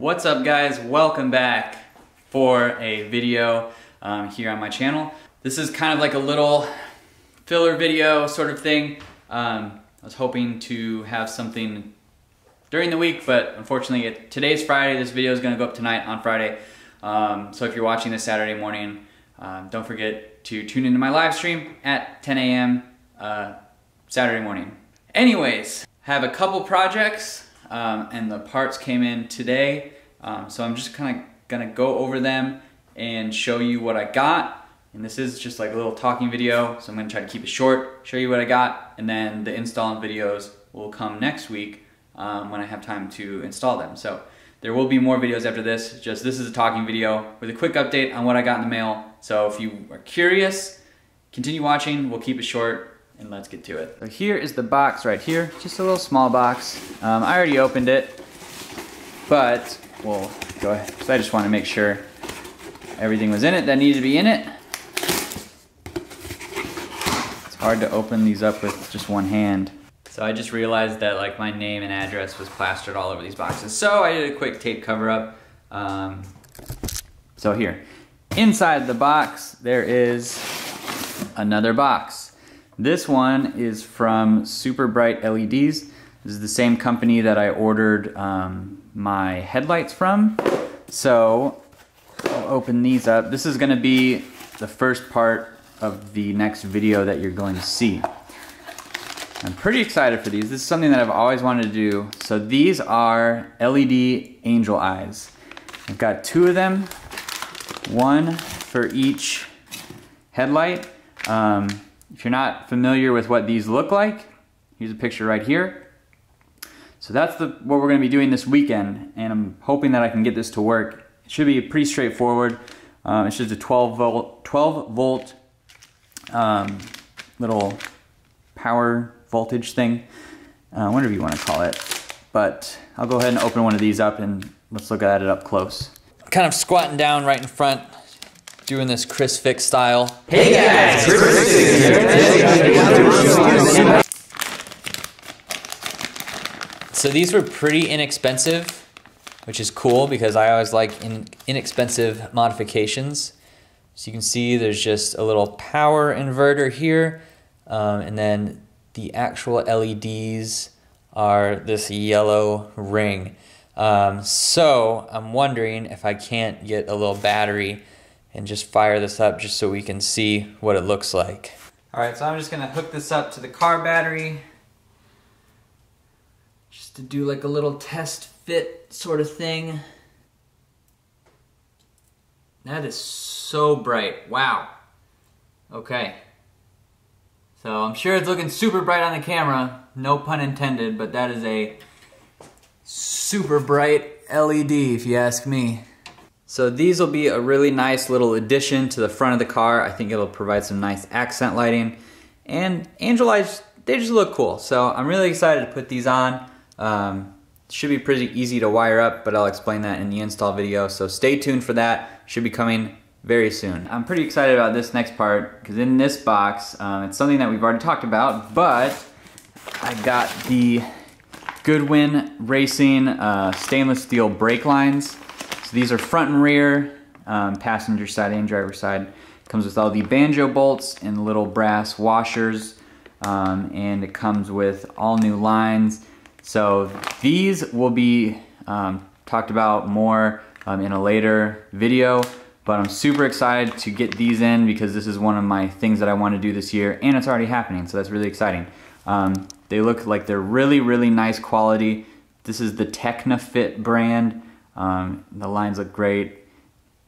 What's up guys, welcome back for a video here on my channel. This is kind of like a little filler video sort of thing. I was hoping to have something during the week, but unfortunately today's Friday. This video is going to go up tonight on Friday. So if you're watching this Saturday morning, don't forget to tune into my live stream at 10 a.m. Saturday morning. Anyways, have a couple projects and the parts came in today. So I'm just kind of gonna go over them and show you what I got. And this is just like a little talking video, so I'm gonna try to keep it short, show you what I got, and then the installing videos will come next week when I have time to install them. So there will be more videos after this. Just this is a talking video with a quick update on what I got in the mail. So if you are curious, continue watching. We'll keep it short and let's get to it. So here is the box right here, just a little small box. I already opened it, but we'll go ahead. So I just want to make sure everything was in it that needed to be in it. It's hard to open these up with just one hand. So I just realized that like my name and address was plastered all over these boxes. So I did a quick tape cover up. So here, inside the box, there is another box. This one is from Super Bright LEDs. This is the same company that I ordered my headlights from. So I'll open these up. This is gonna be the first part of the next video that you're going to see. I'm pretty excited for these. This is something that I've always wanted to do. So these are LED angel eyes. I've got two of them, one for each headlight. If you're not familiar with what these look like, here's a picture right here. So that's what we're going to be doing this weekend, and I'm hoping that I can get this to work. It should be pretty straightforward. It's just a 12 volt little power voltage thing, whatever you want to call it. But I'll go ahead and open one of these up and let's look at it up close. Kind of squatting down right in front, doing this Chris Fix style. Hey guys! So these were pretty inexpensive, which is cool because I always like inexpensive modifications. So you can see there's just a little power inverter here, and then the actual LEDs are this yellow ring. So I'm wondering if I can't get a little battery and just fire this up just so we can see what it looks like. Alright, so I'm just gonna hook this up to the car battery just to do like a little test fit sort of thing. That is so bright, wow. Okay. So I'm sure it's looking super bright on the camera, no pun intended, but that is a super bright LED if you ask me. So these will be a really nice little addition to the front of the car. I think it'll provide some nice accent lighting. And angel eyes, they just look cool. So I'm really excited to put these on. Should be pretty easy to wire up, but I'll explain that in the install video. So stay tuned for that. Should be coming very soon. I'm pretty excited about this next part because in this box, it's something that we've already talked about, but I got the Goodwin Racing stainless steel brake lines. So these are front and rear, passenger side and driver side. Comes with all the banjo bolts and little brass washers, and it comes with all new lines. So these will be talked about more in a later video, but I'm super excited to get these in because this is one of my things that I want to do this year, and it's already happening, so that's really exciting. They look like they're really, really nice quality. This is the TechnaFit brand. The lines look great.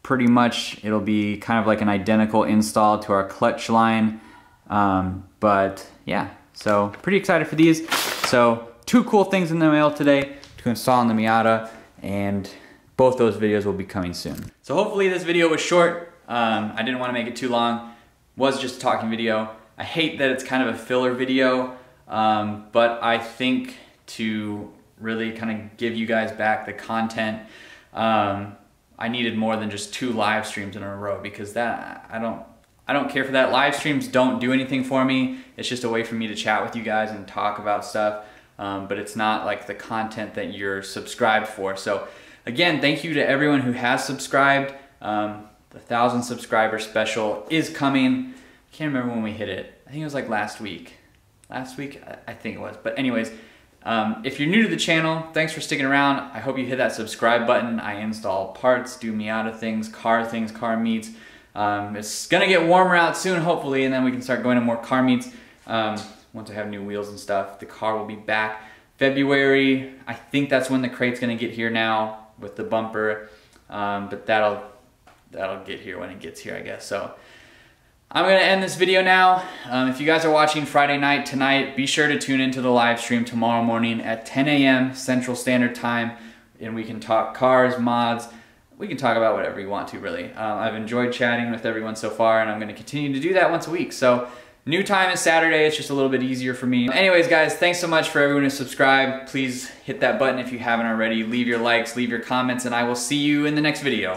Pretty much it'll be kind of like an identical install to our clutch line, but yeah, so pretty excited for these. So two cool things in the mail today to install on the Miata, and both those videos will be coming soon. So hopefully this video was short. I didn't want to make it too long. It was just a talking video. I hate that it's kind of a filler video, but I think to really kind of give you guys back the content, I needed more than just 2 live streams in a row, because that I don't care for that. Live streams don't do anything for me. It's just a way for me to chat with you guys and talk about stuff. But it's not like the content that you're subscribed for. So again, thank you to everyone who has subscribed. The 1,000 subscriber special is coming. I can't remember when we hit it. I think it was like last week. Last week, I think it was. But anyways, if you're new to the channel, thanks for sticking around. I hope you hit that subscribe button. I install parts, do Miata things, car meets. It's gonna get warmer out soon, hopefully, and then we can start going to more car meets. Once I have new wheels and stuff, the car will be back. February, I think that's when the crate's gonna get here now with the bumper. But that'll get here when it gets here, I guess. So I'm gonna end this video now. If you guys are watching Friday night tonight, be sure to tune into the live stream tomorrow morning at 10 a.m. Central Standard Time, and we can talk cars, mods. We can talk about whatever you want to, really. I've enjoyed chatting with everyone so far, and I'm gonna continue to do that once a week. So new time is Saturday. It's just a little bit easier for me. Anyways, guys, thanks so much for everyone who subscribed. Please hit that button if you haven't already. Leave your likes, leave your comments, and I will see you in the next video.